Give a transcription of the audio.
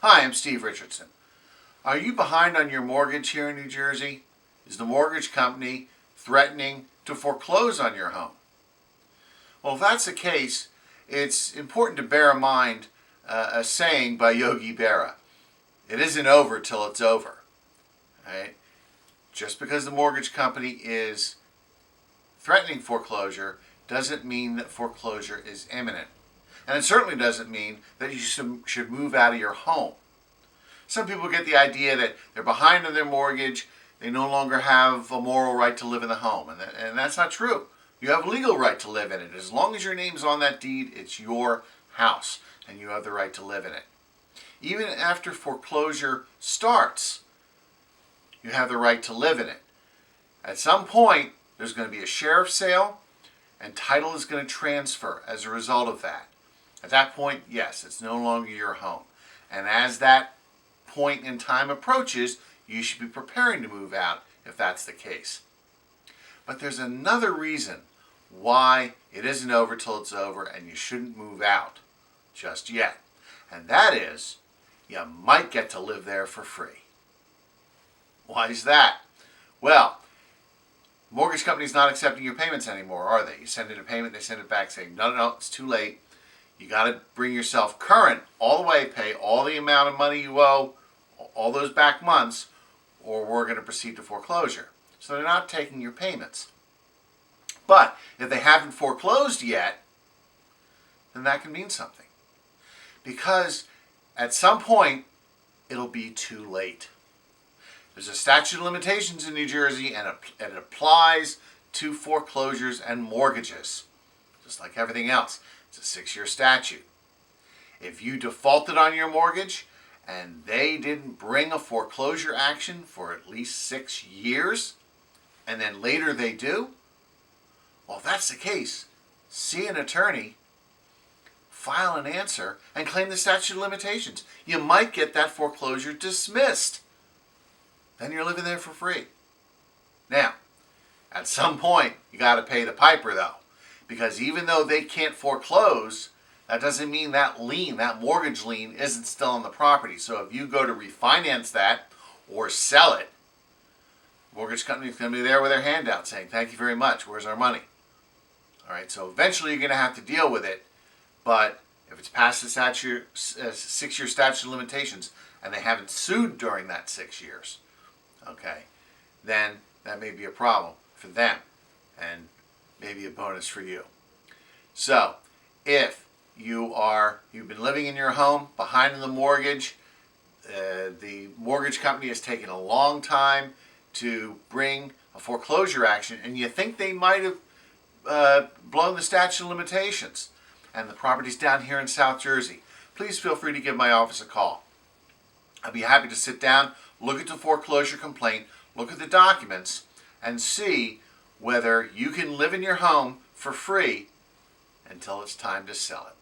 Hi, I'm Steve Richardson. Are you behind on your mortgage here in New Jersey? Is the mortgage company threatening to foreclose on your home? Well, if that's the case, it's important to bear in mind a saying by Yogi Berra. It isn't over till it's over. Right? Just because the mortgage company is threatening foreclosure doesn't mean that foreclosure is imminent. And it certainly doesn't mean that you should move out of your home. Some people get the idea that they're behind on their mortgage, they no longer have a moral right to live in the home. And that's not true. You have a legal right to live in it. As long as your name's on that deed, it's your house, and you have the right to live in it. Even after foreclosure starts, you have the right to live in it. At some point, there's going to be a sheriff's sale, and title is going to transfer as a result of that. At that point, yes, it's no longer your home. And as that point in time approaches, you should be preparing to move out if that's the case. But there's another reason why it isn't over till it's over and you shouldn't move out just yet. And that is, you might get to live there for free. Why is that? Well, mortgage company's not accepting your payments anymore, are they? You send in a payment, they send it back saying, no, it's too late. You got to bring yourself current all the way, pay all the amount of money you owe, all those back months, or we're going to proceed to foreclosure. So they're not taking your payments. But if they haven't foreclosed yet, then that can mean something. Because at some point, it'll be too late. There's a statute of limitations in New Jersey, and it applies to foreclosures and mortgages, just like everything else. It's a 6-year statute. If you defaulted on your mortgage and they didn't bring a foreclosure action for at least 6 years, and then later they do, well, if that's the case, see an attorney, file an answer, and claim the statute of limitations. You might get that foreclosure dismissed. Then you're living there for free. Now, at some point, you got to pay the piper, though. Because even though they can't foreclose, that doesn't mean that lien, that mortgage lien, isn't still on the property. So if you go to refinance that or sell it, the mortgage company's going to be there with their hand out saying, thank you very much, where's our money? All right, so eventually you're going to have to deal with it. But if it's past the 6-year statute of limitations and they haven't sued during that 6 years, okay, then that may be a problem for them and maybe a bonus for you. So if you've been living in your home behind in the mortgage, the mortgage company has taken a long time to bring a foreclosure action, and you think they might have blown the statute of limitations, and the property's down here in South Jersey, please feel free to give my office a call. I'd be happy to sit down, look at the foreclosure complaint, look at the documents, and see whether you can live in your home for free until it's time to sell it.